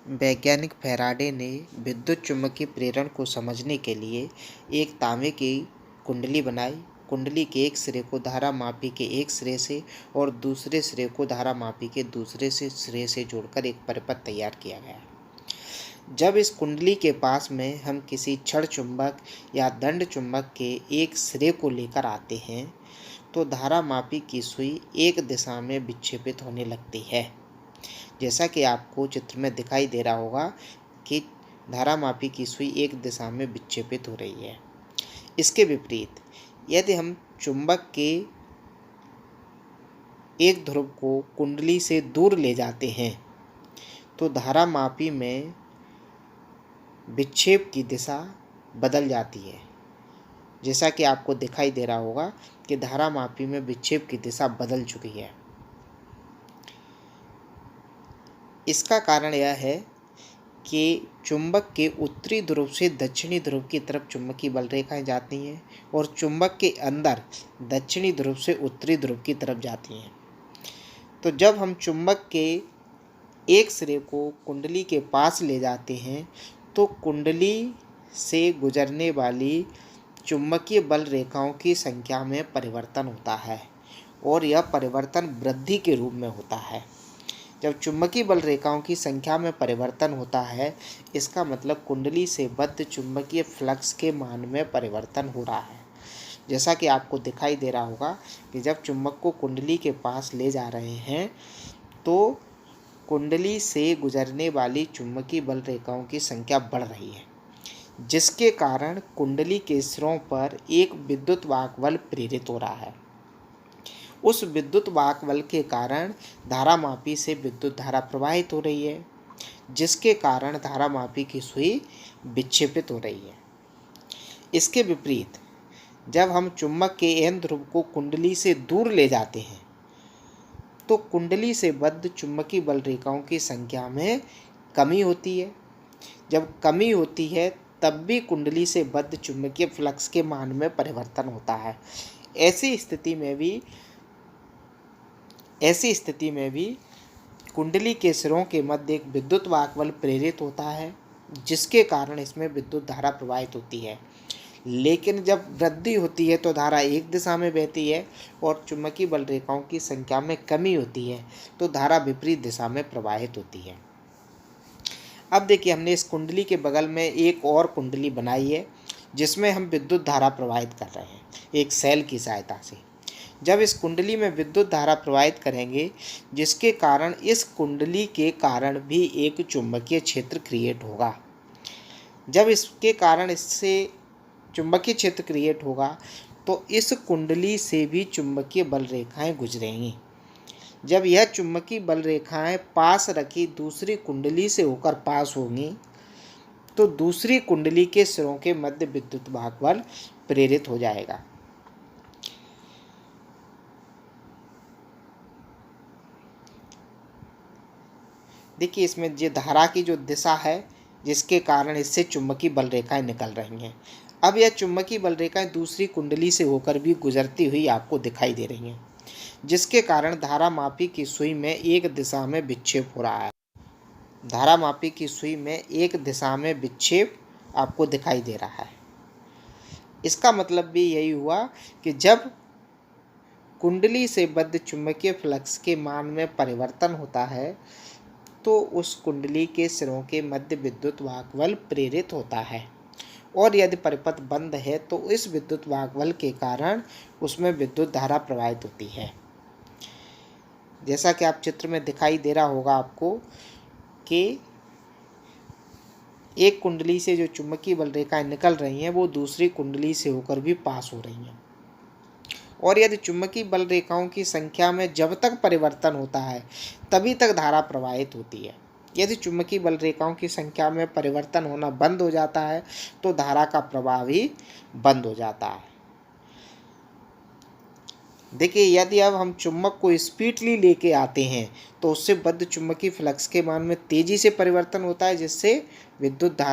वैज्ञानिक फैराडे ने विद्युत चुम्बकीय प्रेरण को समझने के लिए एक तांबे की कुंडली बनाई। कुंडली के एक सिरे को धारा मापी के एक सिरे से और दूसरे सिरे को धारा मापी के दूसरे सिरे से जोड़कर एक परिपथ तैयार किया गया। जब इस कुंडली के पास में हम किसी क्षण चुंबक या दंड चुंबक के एक सिरे को लेकर आते हैं तो धारा मापी की सुई एक दिशा में विक्षेपित होने लगती है। जैसा कि आपको चित्र में दिखाई दे रहा होगा कि धारा मापी की सुई एक दिशा में विक्षेपित हो रही है। इसके विपरीत यदि हम चुंबक के एक ध्रुव को कुंडली से दूर ले जाते हैं तो धारा मापी में विक्षेप की दिशा बदल जाती है। जैसा कि आपको दिखाई दे रहा होगा कि धारा मापी में विक्षेप की दिशा बदल चुकी है। इसका कारण यह है कि चुंबक के उत्तरी ध्रुव से दक्षिणी ध्रुव की तरफ चुंबकीय बल रेखाएं जाती हैं और चुंबक के अंदर दक्षिणी ध्रुव से उत्तरी ध्रुव की तरफ जाती हैं। तो जब हम चुंबक के एक सिरे को कुंडली के पास ले जाते हैं तो कुंडली से गुजरने वाली चुंबकीय बल रेखाओं की संख्या में परिवर्तन होता है और यह परिवर्तन वृद्धि के रूप में होता है। जब चुंबकीय बल रेखाओं की संख्या में परिवर्तन होता है, इसका मतलब कुंडली से बद्ध चुंबकीय फ्लक्स के मान में परिवर्तन हो रहा है। जैसा कि आपको दिखाई दे रहा होगा कि जब चुंबक को कुंडली के पास ले जा रहे हैं तो कुंडली से गुजरने वाली चुंबकीय बल रेखाओं की संख्या बढ़ रही है, जिसके कारण कुंडली के सिरों पर एक विद्युत वाहक बल प्रेरित हो रहा है। उस विद्युत वाहक बल के कारण धारा मापी से विद्युत धारा प्रवाहित हो रही है, जिसके कारण धारा मापी की सुई विक्षेपित हो रही है। इसके विपरीत जब हम चुंबक के एन ध्रुव को कुंडली से दूर ले जाते हैं तो कुंडली से बद्ध चुंबकीय बल रेखाओं की संख्या में कमी होती है। जब कमी होती है तब भी कुंडली से बद्ध चुंबकीय फ्लक्स के मान में परिवर्तन होता है। ऐसी स्थिति में भी कुंडली के सिरों के मध्य एक विद्युत वाहक बल प्रेरित होता है, जिसके कारण इसमें विद्युत धारा प्रवाहित होती है। लेकिन जब वृद्धि होती है तो धारा एक दिशा में बहती है और चुंबकीय बल रेखाओं की संख्या में कमी होती है तो धारा विपरीत दिशा में प्रवाहित होती है। अब देखिए, हमने इस कुंडली के बगल में एक और कुंडली बनाई है जिसमें हम विद्युत धारा प्रवाहित कर रहे हैं एक सेल की सहायता से। जब इस कुंडली में विद्युत धारा प्रवाहित करेंगे, जिसके कारण इस कुंडली के कारण भी एक चुंबकीय क्षेत्र क्रिएट होगा। जब इसके कारण इससे चुंबकीय क्षेत्र क्रिएट होगा तो इस कुंडली से भी चुंबकीय बल रेखाएं गुजरेंगी। जब यह चुंबकीय बल रेखाएं पास रखी दूसरी कुंडली से होकर पास होंगी तो दूसरी कुंडली के सिरों के मध्य विद्युत वाहक बल प्रेरित हो जाएगा। देखिए, इसमें ये धारा की जो दिशा है जिसके कारण इससे चुंबकीय बल रेखाएं निकल रही हैं। अब यह चुंबकीय बल रेखाएं दूसरी कुंडली से होकर भी गुजरती हुई आपको दिखाई दे रही हैं, जिसके कारण धारा मापी की सुई में एक दिशा में विक्षेप हो रहा है। धारा मापी की सुई में एक दिशा में विक्षेप आपको दिखाई दे रहा है। इसका मतलब भी यही हुआ कि जब कुंडली से बद्ध चुंबकीय फ्लक्स के मान में परिवर्तन होता है तो उस कुंडली के सिरों के मध्य विद्युत वाहक बल प्रेरित होता है और यदि परिपथ बंद है तो इस विद्युत वाहक बल के कारण उसमें विद्युत धारा प्रवाहित होती है। जैसा कि आप चित्र में दिखाई दे रहा होगा आपको कि एक कुंडली से जो चुंबकीय बल रेखाएं निकल रही हैं वो दूसरी कुंडली से होकर भी पास हो रही हैं। और यदि चुंबकीय बल रेखाओं की संख्या में जब तक परिवर्तन होता है तभी तक धारा प्रवाहित होती है। यदि चुंबकीय बल रेखाओं की संख्या में परिवर्तन होना बंद हो जाता है तो धारा का प्रवाह भी बंद हो जाता है। देखिए, यदि अब हम चुंबक को स्पीडली लेके आते हैं तो उससे बद्ध चुंबकीय फ्लक्स के मान में तेजी से परिवर्तन होता है, जिससे विद्युत धारा